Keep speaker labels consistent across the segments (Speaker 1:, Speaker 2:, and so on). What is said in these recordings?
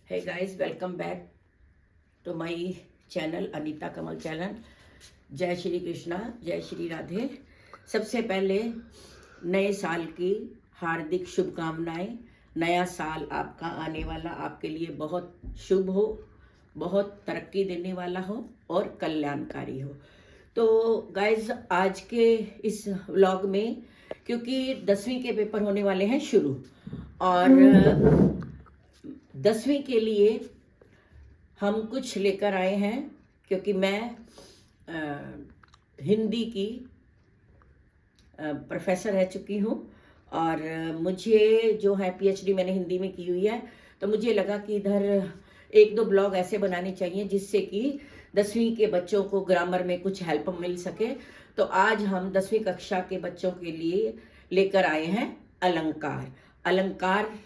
Speaker 1: Hey guys, welcome back to my channel Anita Kamal channel. जय श्री कृष्णा, जय श्री राधे। सबसे पहले नए साल की हार्दिक शुभकामनाएं। नया साल आपका आने वाला आपके लिए बहुत शुभ हो, बहुत तरक्की देने वाला हो और कल्याणकारी हो। तो गाइज आज के इस व्लॉग में, क्योंकि 10वीं के पेपर होने वाले हैं शुरू, और 10वीं के लिए हम कुछ लेकर आए हैं, क्योंकि मैं हिंदी की प्रोफेसर रह चुकी हूँ और मुझे जो है पीएचडी मैंने हिंदी में की हुई है। तो मुझे लगा कि इधर एक दो ब्लॉग ऐसे बनाने चाहिए जिससे कि 10वीं के बच्चों को ग्रामर में कुछ हेल्प मिल सके। तो आज हम 10वीं कक्षा के बच्चों के लिए लेकर आए हैं अलंकार। अलंकार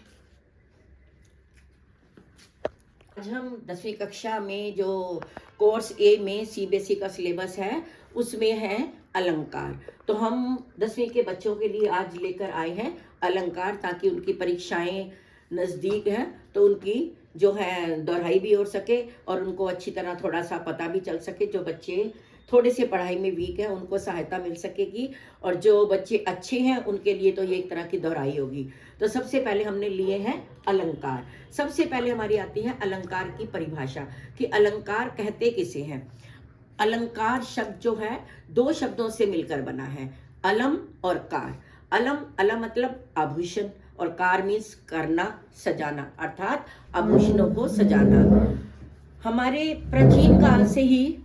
Speaker 1: आज हम 10वीं कक्षा में जो कोर्स ए में सीबीएसई का सिलेबस है उसमें है अलंकार। तो हम 10वीं के बच्चों के लिए आज लेकर आए हैं अलंकार, ताकि उनकी परीक्षाएं नज़दीक हैं तो उनकी जो है दोहराई भी हो सके और उनको अच्छी तरह थोड़ा सा पता भी चल सके। जो बच्चे थोड़े से पढ़ाई में वीक हैं उनको सहायता मिल सकेगी, और जो बच्चे अच्छे हैं उनके लिए तो ये एक तरह की दोहराई होगी। तो सबसे पहले हमने लिए हैं अलंकार। सबसे पहले हमारी आती है अलंकार की परिभाषा कि अलंकार कहते किसे हैं। अलंकार शब्द जो है दो शब्दों से मिलकर बना है, अलम और कार। अलम, अलम मतलब आभूषण, और कार मीन्स करना, सजाना, अर्थात आभूषणों को सजाना। हमारे प्राचीन काल से ही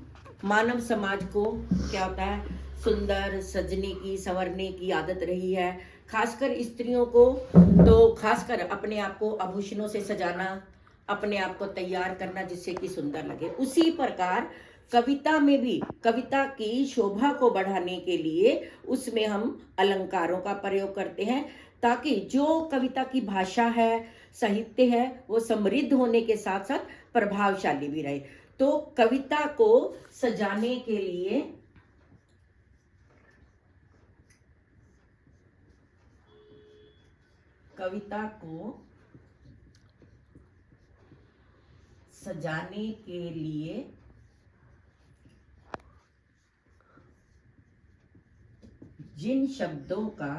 Speaker 1: मानव समाज को क्या होता है, सुंदर सजने की, संवरने की आदत रही है। खासकर स्त्रियों को तो खासकर अपने आप को आभूषणों से सजाना, अपने आप को तैयार करना जिससे कि सुंदर लगे। उसी प्रकार कविता में भी कविता की शोभा को बढ़ाने के लिए उसमें हम अलंकारों का प्रयोग करते हैं, ताकि जो कविता की भाषा है, साहित्य है, वो समृद्ध होने के साथ साथ प्रभावशाली भी रहे। तो कविता को सजाने के लिए कविता को सजाने के लिए जिन शब्दों का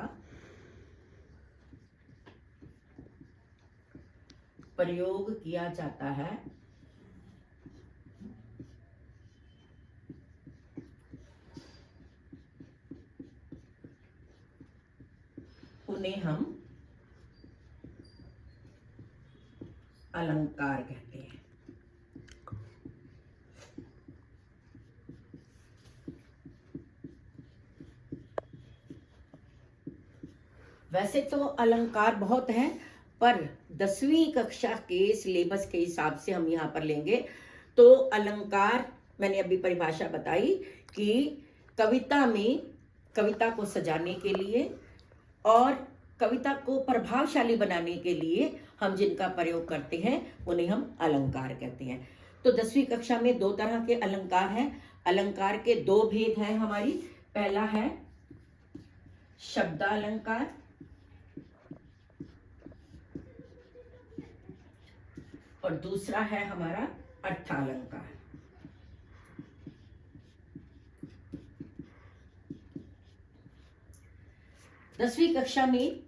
Speaker 1: प्रयोग किया जाता है उन्हें हम अलंकार कहते हैं। वैसे तो अलंकार बहुत हैं, पर 10वीं कक्षा के सिलेबस के हिसाब से हम यहाँ पर लेंगे। तो अलंकार मैंने अभी परिभाषा बताई कि कविता में कविता को सजाने के लिए और कविता को प्रभावशाली बनाने के लिए हम जिनका प्रयोग करते हैं उन्हें हम अलंकार कहते हैं। तो 10वीं कक्षा में दो तरह के अलंकार हैं। अलंकार के दो भेद हैं हमारी। पहला है शब्दालंकार और दूसरा है हमारा अर्थालंकार। दसवीं कक्षा में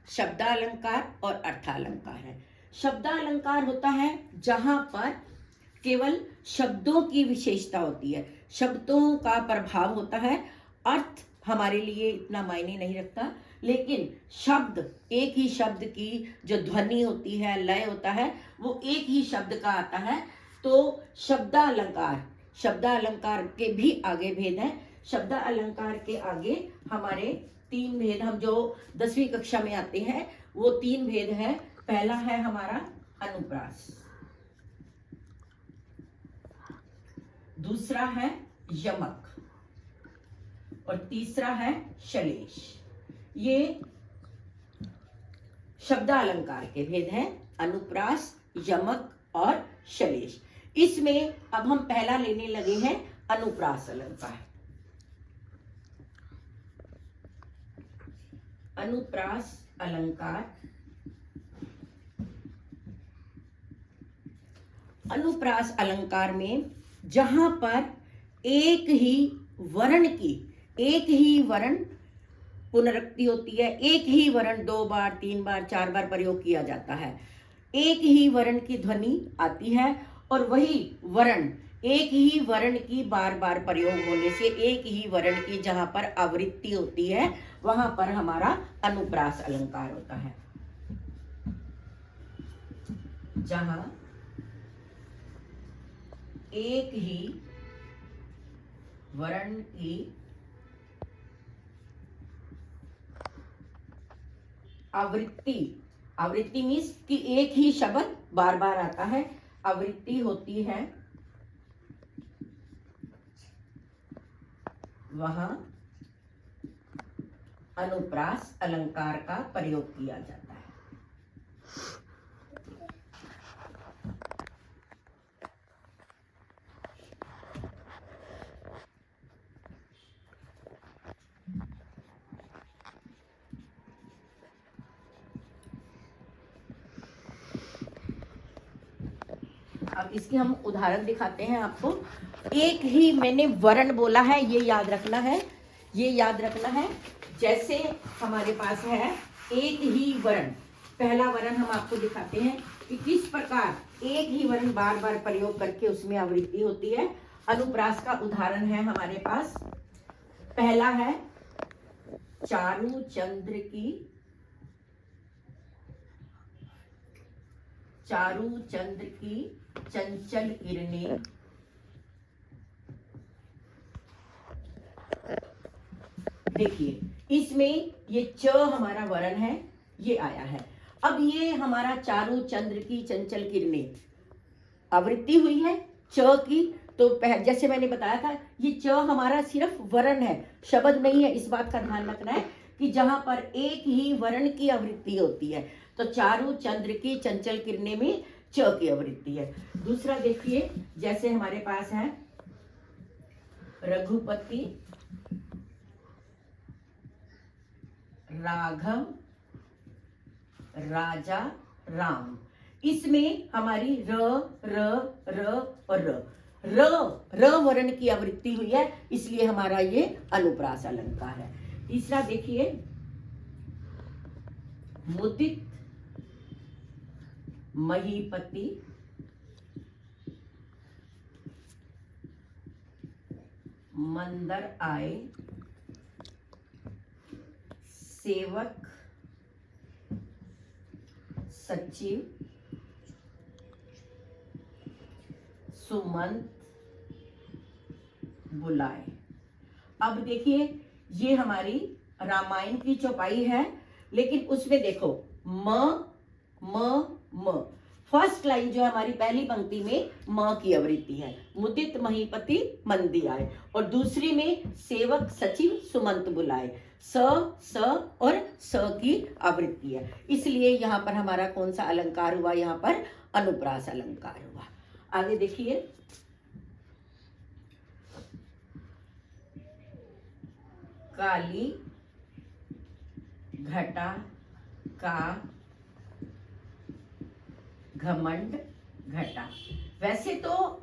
Speaker 1: शब्दालंकार और अर्थालंकार है। शब्दालंकार होता है जहां पर केवल शब्दों की विशेषता होती है, शब्दों का प्रभाव होता है। अर्थ हमारे लिए इतना मायने नहीं रखता, लेकिन शब्द, एक ही शब्द की जो ध्वनि होती है, लय होता है, वो एक ही शब्द का आता है। तो शब्दालंकार, शब्दालंकार के भी आगे भेद हैं। शब्दालंकार के आगे हमारे तीन भेद, हम जो 10वीं कक्षा में आते हैं वो तीन भेद हैं। पहला है हमारा अनुप्रास, दूसरा है यमक और तीसरा है शलेश। ये शब्दालंकार के भेद हैं, अनुप्रास, यमक और शलेश। इसमें अब हम पहला लेने लगे हैं अनुप्रास अलंकार। अनुप्रास अलंकार अनुप्रास अलंकार में जहां पर एक ही वर्ण पुनरुक्ति होती है, एक ही वर्ण 2 बार 3 बार 4 बार प्रयोग किया जाता है, एक ही वर्ण की ध्वनि आती है और वही वर्ण एक ही वर्ण की बार बार प्रयोग होने से एक ही वर्ण की जहां पर आवृत्ति होती है वहां पर हमारा अनुप्रास अलंकार होता है। जहां एक ही वर्ण की आवृत्ति मीन्स कि एक ही शब्द बार बार आता है, आवृत्ति होती है, वहां अनुप्रास अलंकार का प्रयोग किया जाता है। अब इसके हम उदाहरण दिखाते हैं आपको। एक ही मैंने वर्ण बोला है, ये याद रखना है, जैसे हमारे पास है एक ही वर्ण, पहला वर्ण हम आपको दिखाते हैं कि किस प्रकार एक ही वर्ण बार बार प्रयोग करके उसमें आवृत्ति होती है। अनुप्रास का उदाहरण है हमारे पास, पहला है चारू चंद्र की चंचल किरणें, देखिए इसमें ये च हमारा वर्ण है, ये आया है। अब ये हमारा चारू चंद्र की चंचल किरणें आवृत्ति हुई है च की, तो जैसे मैंने बताया था ये च हमारा सिर्फ वर्ण है, शब्द नहीं है। इस बात का ध्यान रखना है कि जहां पर एक ही वर्ण की आवृत्ति होती है, तो चारू चंद्र की चंचल किरणें में च की आवृत्ति है। दूसरा देखिए, जैसे हमारे पास है रघुपति राघव राजा राम, इसमें हमारी र और र वर्ण की आवृत्ति हुई है, इसलिए हमारा ये अनुप्रास अलंकार है। तीसरा देखिए, मुदित महीपति मंदर आए, सेवक सचिव सुमंत बुलाए। अब देखिए ये हमारी रामायण की चौपाई है, लेकिन उसमें देखो म फर्स्ट लाइन जो हमारी पहली पंक्ति में म की आवृत्ति है, मुदित महीपति मंदी आए, और दूसरी में सेवक सचिव सुमंत बुलाए, स और स की आवृत्ति है, इसलिए यहाँ पर हमारा कौन सा अलंकार हुआ, यहाँ पर अनुप्रास अलंकार हुआ। आगे देखिए, काली घटा का घमंड घटा। वैसे तो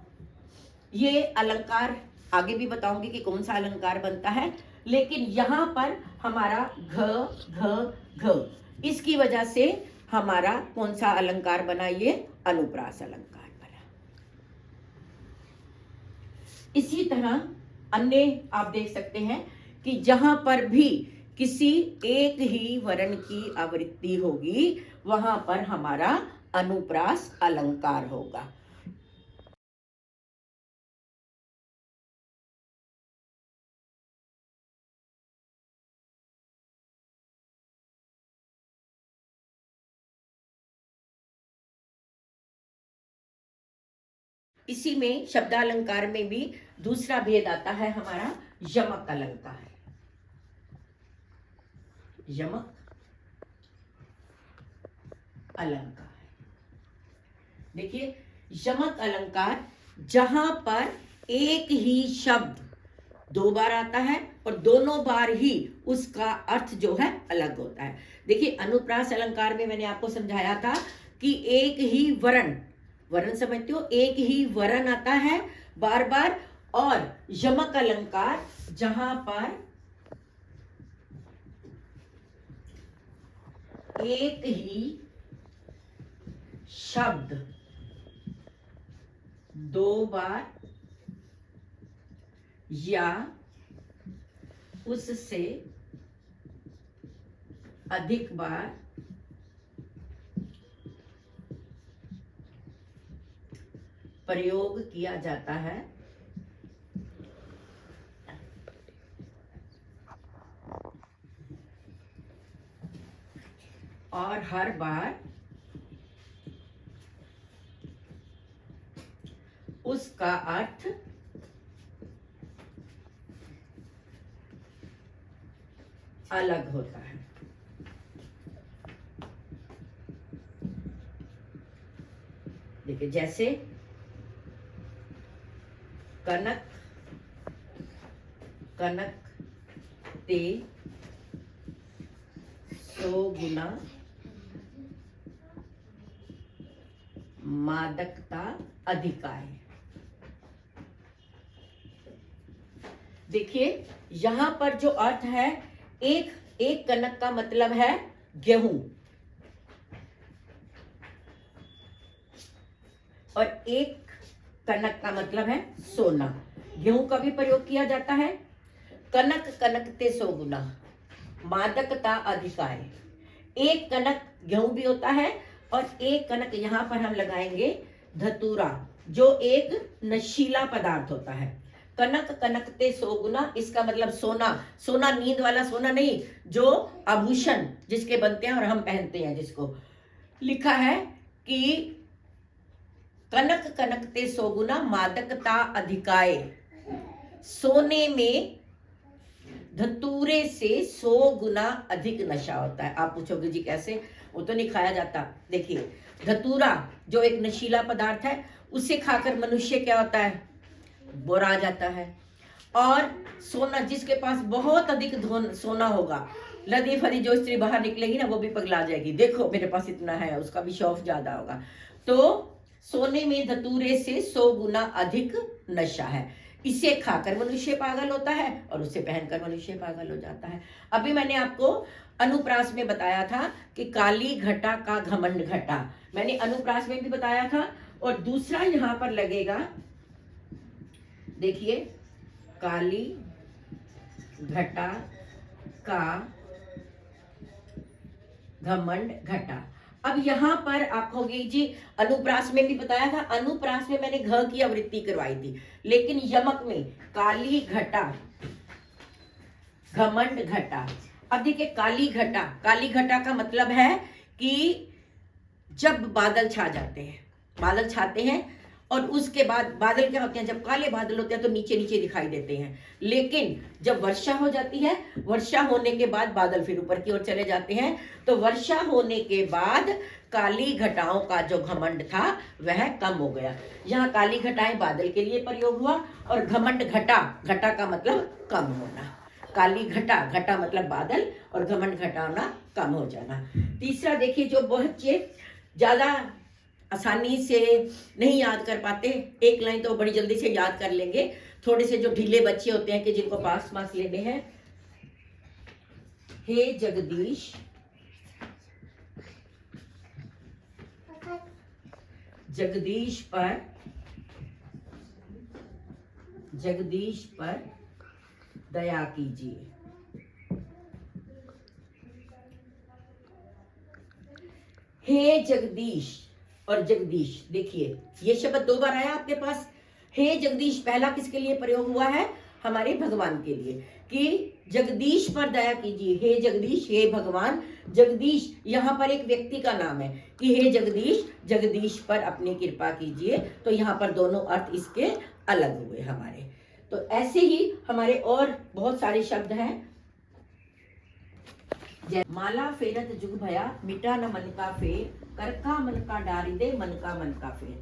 Speaker 1: ये अलंकार आगे भी बताऊंगी कि कौन सा अलंकार बनता है, लेकिन यहां पर हमारा घ इसकी वजह से हमारा कौन सा अलंकार बना, ये अनुप्रास अलंकार बना। इसी तरह अन्य आप देख सकते हैं कि जहां पर भी किसी एक ही वर्ण की आवृत्ति होगी वहां पर हमारा अनुप्रास अलंकार होगा। इसी में शब्दालंकार में भी दूसरा भेद आता है हमारा यमक अलंकार। यमक अलंकार, देखिए यमक अलंकार जहां पर एक ही शब्द दो बार आता है और दोनों बार ही उसका अर्थ जो है अलग होता है। देखिए अनुप्रास अलंकार में मैंने आपको समझाया था कि एक ही वर्ण वर्ण समझते हो, एक ही वर्ण आता है बार बार। और यमक अलंकार जहां पर एक ही शब्द दो बार या उससे अधिक बार प्रयोग किया जाता है और हर बार उसका अर्थ अलग होता है। देखिए, जैसे कनक कनक ते 100 गुना मादकता अधिकाय। देखिए, यहां पर जो अर्थ है, एक कनक का मतलब है गेहूं, और एक कनक का मतलब है सोना। गेहूं का भी प्रयोग किया जाता है। कनक कनकते 100 गुना मादकता अधिकाय। एक कनक गेहूं भी होता है, और एक कनक यहां पर हम लगाएंगे धतूरा, जो एक नशीला पदार्थ होता है। कनक कनकते 100 गुना, इसका मतलब सोना। सोना नींद वाला सोना नहीं, जो आभूषण जिसके बनते हैं और हम पहनते हैं, जिसको लिखा है कि कनक कनकते 100 गुना मादकता अधिकाय। सोने में धतूरे से 100 गुना अधिक नशा होता है। आप पूछोगे जी कैसे, वो तो नहीं खाया जाता। देखिए, धतूरा जो एक नशीला पदार्थ है, उसे खाकर मनुष्य क्या होता है, बुरा जाता है। और सोना, जिसके पास बहुत अधिक सोना होगा, लदी फदी जो स्त्री बाहर निकलेगी ना, वो भी पगला जाएगी, देखो मेरे पास इतना है, उसका भी शौक ज्यादा होगा। तो सोने में धतूरे से 100 गुना अधिक नशा है। इसे खाकर मनुष्य पागल होता है और उसे पहनकर मनुष्य पागल हो जाता है। अभी मैंने आपको अनुप्रास में बताया था कि काली घटा का घमंड घटा, मैंने अनुप्रास में भी बताया था। और दूसरा यहां पर लगेगा, देखिए, काली घटा का घमंड घटा। अब यहां पर आप कहोगे जी अनुप्रास में भी बताया था, अनुप्रास में मैंने घ की आवृत्ति करवाई थी, लेकिन यमक में काली घटा घमंड घटा। अब देखिए, काली घटा का मतलब है कि जब बादल छा जाते हैं, बादल छाते हैं, और उसके बाद बादल क्या होते हैं, जब काले बादल होते हैं तो नीचे नीचे दिखाई देते हैं। लेकिन जब वर्षा हो जाती है, वर्षा होने के बाद बादल फिर ऊपर की ओर चले जाते हैं। तो वर्षा होने के बाद काली घटाओं का जो घमंड था वह कम हो गया। यहाँ काली घटाएं बादल के लिए प्रयोग हुआ, और घमंड घटा का मतलब कम होना। काली घटा मतलब बादल, और घमंड घटा होना कम हो जाना। तीसरा देखिए, जो बच्चे ज्यादा आसानी से नहीं याद कर पाते, एक लाइन तो बड़ी जल्दी से याद कर लेंगे। थोड़े से जो ढीले बच्चे होते हैं कि जिनको पास मार्क्स लेने हैं, हे जगदीश जगदीश पर दया कीजिए। हे जगदीश और जगदीश, देखिए ये शब्द 2 बार आया आपके पास। हे जगदीश पहला किसके लिए प्रयोग हुआ है, हमारे भगवान के लिए, कि जगदीश पर दया कीजिए। हे जगदीश, हे भगवान। जगदीश यहाँ पर एक व्यक्ति का नाम है कि हे जगदीश, जगदीश पर अपनी कृपा कीजिए। तो यहाँ पर दोनों अर्थ इसके अलग हुए हमारे। तो ऐसे ही हमारे और बहुत सारे शब्द हैं। माला फेरत जुग भया, मिटा न मन का फेर, कर का मन का डारी दे, मन का फेर।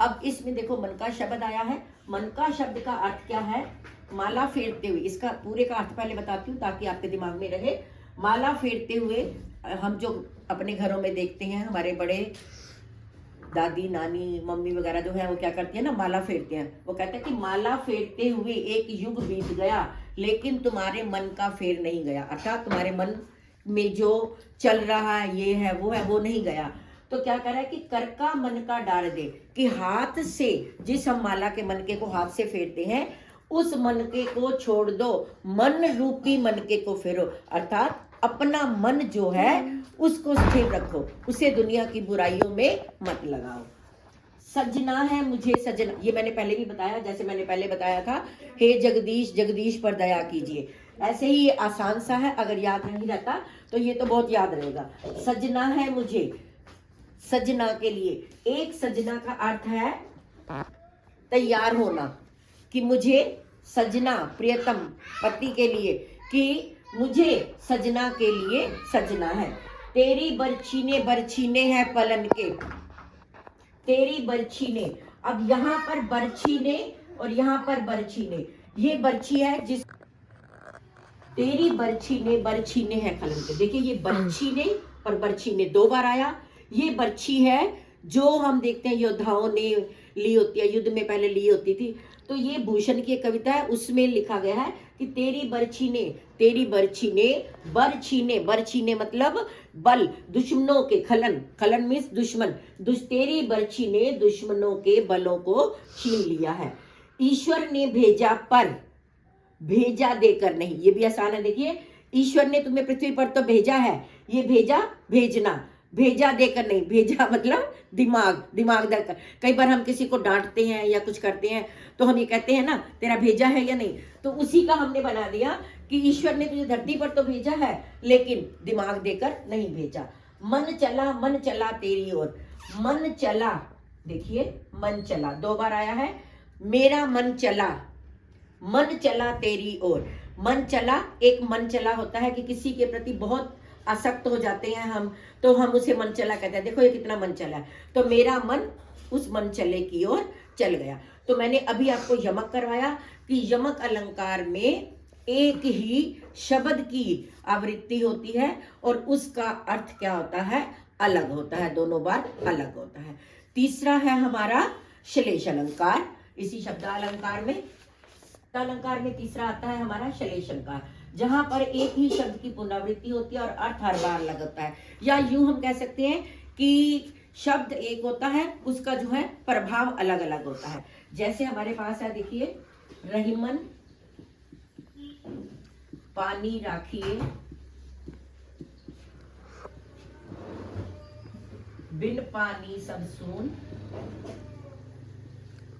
Speaker 1: अब इसमें देखो, मन का शब्द आया है। मन का शब्द का अर्थ क्या है, माला फेरते हुए। इसका पूरे का अर्थ पहले बताती हूँ ताकि आपके दिमाग में रहे। माला फेरते हुए हम जो अपने घरों में देखते हैं, हमारे बड़े दादी नानी मम्मी वगैरह जो है वो क्या करती है ना, माला फेरते हैं। वो कहते हैं कि माला फेरते हुए एक युग बीत गया, लेकिन तुम्हारे मन का फेर नहीं गया। अर्थात तुम्हारे मन में जो चल रहा है, ये है वो नहीं गया। तो क्या कह रहा है कि कर का मन का डार दे, कि हाथ से जिस हम माला के मनके को हाथ से फेरते हैं, उस मनके को छोड़ दो, मन रूपी मनके को फेरो। अर्थात अपना मन जो है उसको स्थिर रखो, उसे दुनिया की बुराइयों में मत लगाओ। सजना है मुझे सजना, ये मैंने पहले भी बताया, जैसे मैंने पहले बताया था, हे जगदीश जगदीश पर दया कीजिए। ऐसे ही ये आसान सा है, अगर याद नहीं रहता तो ये तो बहुत याद रहेगा। सजना है मुझे, सजना के लिए, एक सजना का अर्थ है तैयार होना, कि मुझे सजना प्रियतम पति के लिए, कि मुझे सजना के लिए सजना है। तेरी बरछीने है पलन के, तेरी बरछीने। अब यहाँ पर बरछीने और यहाँ पर बरछीने, ये बरछी है जिस, तेरी बरछीने है कलम के। देखिए ये बरछीने और बरछीने दो बार आया। ये बरछी है जो हम देखते हैं योद्धाओं ने ली होती है, युद्ध में पहले ली होती थी। तो ये भूषण की एक कविता है, उसमें लिखा गया है कि तेरी बरछीने, बरछीने मतलब बल, दुश्मनों के, खलन मीन्स दुश्मन, तेरी बरछी ने दुश्मनों के बलों को छीन लिया है। ईश्वर ने भेजा पर भेजा देकर नहीं, ये भी आसान है। देखिए ईश्वर ने तुम्हें पृथ्वी पर तो भेजा है, ये भेजा भेजना, भेजा देकर नहीं, भेजा मतलब दिमाग देकर। कई बार हम किसी को डांटते हैं या कुछ करते हैं तो हम ये कहते हैं ना तेरा भेजा है या नहीं, तो उसी का हमने बना दिया कि ईश्वर ने तुझे धरती पर तो भेजा है लेकिन दिमाग देकर नहीं भेजा। मन चला तेरी ओर, मन चला, देखिए मन चला दो बार आया है। मेरा मन चला तेरी ओर। मन चला, एक मन चला होता है कि किसी के प्रति बहुत आसक्त हो जाते हैं हम, तो हम उसे मन चला कहते हैं। देखो ये कितना मन चला है, तो मेरा मन उस मन चले की ओर चल गया। तो मैंने अभी आपको यमक करवाया कि यमक अलंकार में एक ही शब्द की आवृत्ति होती है और उसका अर्थ क्या होता है, अलग होता है, दोनों बार अलग होता है। तीसरा है हमारा श्लेष अलंकार। इसी शब्दालंकार में अलंकार में तीसरा आता है हमारा श्लेष अलंकार, जहां पर एक ही शब्द की पुनरावृत्ति होती है और अर्थ हर बार अलग होता है। या यूं हम कह सकते हैं कि शब्द एक होता है, उसका जो है प्रभाव अलग अलग होता है। जैसे हमारे पास है, देखिए, रहीमन पानी राखिए, बिन पानी सब सून,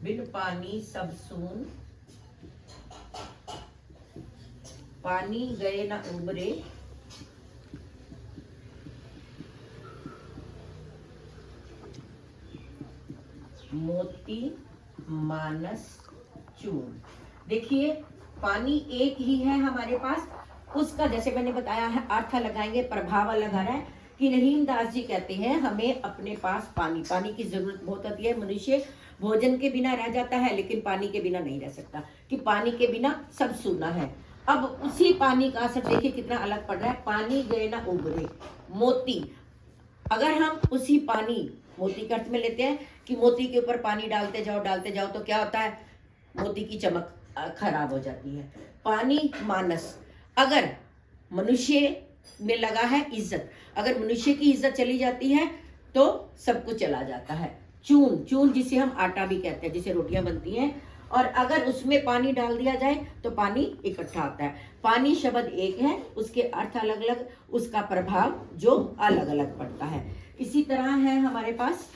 Speaker 1: बिन पानी सब सून, पानी गए न उबरे, मोती मानस चून। देखिए पानी एक ही है हमारे पास, उसका जैसे मैंने बताया है अर्थ लगाएंगे, प्रभाव अलग आ रहा है। कि रहीम दास जी कहते हैं हमें अपने पास पानी की जरूरत बहुत होती है। मनुष्य भोजन के बिना रह जाता है लेकिन पानी के बिना नहीं रह सकता, कि पानी के बिना सब सूना है। अब उसी पानी का असर देखिए कितना अलग पड़ रहा है। पानी गए ना उबरे, मोती, अगर हम उसी पानी, मोती के अर्थ में लेते हैं कि मोती के ऊपर पानी डालते जाओ तो क्या होता है, मोती की चमक खराब हो जाती है। पानी मानस, अगर मनुष्य में लगा है इज्जत, अगर मनुष्य की इज्जत चली जाती है तो सब कुछ चला जाता है। चून जिसे हम आटा भी कहते हैं, जिसे रोटियां बनती हैं, और अगर उसमें पानी डाल दिया जाए तो पानी इकट्ठा होता है। पानी शब्द एक है, उसके अर्थ अलग अलग, उसका प्रभाव जो अलग अलग पड़ता है। इसी तरह है हमारे पास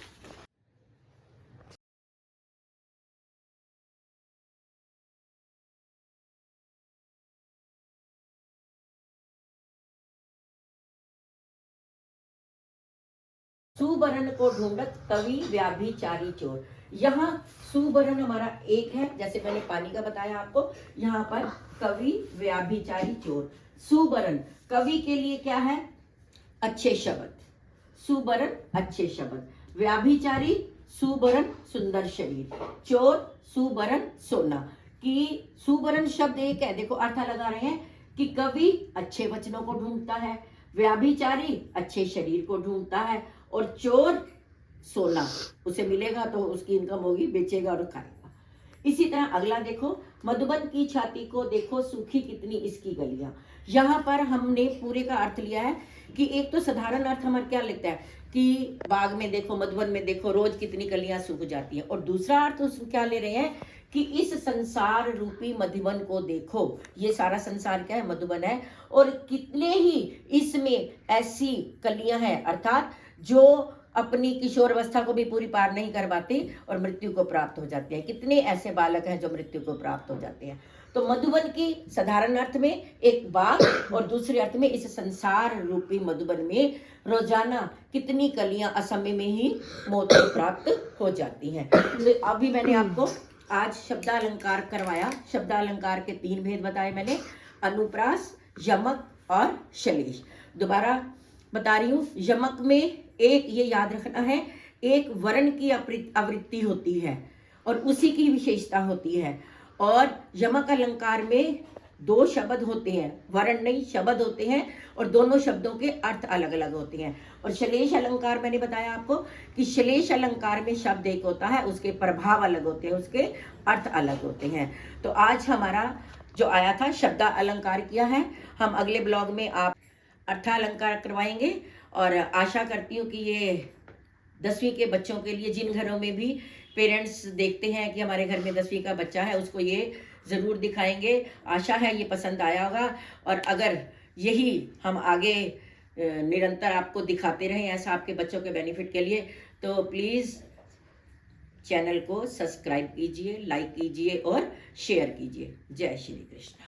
Speaker 1: सुबरन को ढूंढत कवि व्याभिचारी चोर। यहाँ सुबरन हमारा एक है, जैसे मैंने पानी का बताया आपको। यहाँ पर कवि व्याभिचारी चोर, सुबरन कवि के लिए क्या है, अच्छे शब्द, सुबरन अच्छे शब्द, व्याभिचारी सुबरन सुंदर शरीर, चोर सुबरन सोना। कि सुबरन शब्द एक है, देखो अर्थ लगा रहे हैं कि कवि अच्छे वचनों को ढूंढता है, व्याभिचारी अच्छे शरीर को ढूंढता है, और चोर सोना उसे मिलेगा तो उसकी इनकम होगी, बेचेगा और खाएगा। इसी तरह अगला देखो, मधुबन की छाती को देखो सूखी कितनी इसकी गलियां। यहाँ पर हमने पूरे का अर्थ लिया है कि एक तो साधारण अर्थ हमारा क्या लिखता है कि बाग में देखो, मधुबन में देखो, रोज कितनी कलियां सूख जाती हैं। और दूसरा अर्थ उसमें क्या ले रहे हैं कि इस संसार रूपी मधुबन को देखो, ये सारा संसार क्या है, मधुबन है, और कितने ही इसमें ऐसी कलियां हैं, अर्थात जो अपनी किशोर अवस्था को भी पूरी पार नहीं कर पाती और मृत्यु को प्राप्त हो जाते हैं। कितने ऐसे बालक हैं जो मृत्यु को प्राप्त हो जाते हैं। तो मधुबन की साधारण अर्थ में एक बाग और दूसरे अर्थ में इस संसार रूपी मधुबन में रोजाना कितनी कलियां असमय में ही मौत को प्राप्त हो जाती हैं। तो अभी मैंने आपको आज शब्दालंकार करवाया। शब्दालंकार के 3 भेद बताए मैंने, अनुप्रास, यमक और श्लेष। दोबारा बता रही हूँ, यमक में एक, ये याद रखना है, एक वर्ण की आवृत्ति होती है और उसी की विशेषता होती है। और यमक अलंकार में 2 शब्द होते हैं, वर्ण नहीं शब्द होते हैं, और दोनों शब्दों के अर्थ अलग अलग होते हैं। और श्लेष अलंकार मैंने बताया आपको कि श्लेष अलंकार में शब्द एक होता है, उसके प्रभाव अलग होते हैं, उसके अर्थ अलग होते हैं। तो आज हमारा जो आया था शब्द अलंकार किया है, हम अगले ब्लॉग में आप अर्थालंकार करवाएंगे। और आशा करती हूँ कि ये 10वीं के बच्चों के लिए, जिन घरों में भी पेरेंट्स देखते हैं कि हमारे घर में 10वीं का बच्चा है, उसको ये ज़रूर दिखाएंगे। आशा है ये पसंद आया होगा, और अगर यही हम आगे निरंतर आपको दिखाते रहें ऐसा आपके बच्चों के बेनिफिट के लिए, तो प्लीज़ चैनल को सब्सक्राइब कीजिए, लाइक कीजिए और शेयर कीजिए। जय श्री कृष्ण।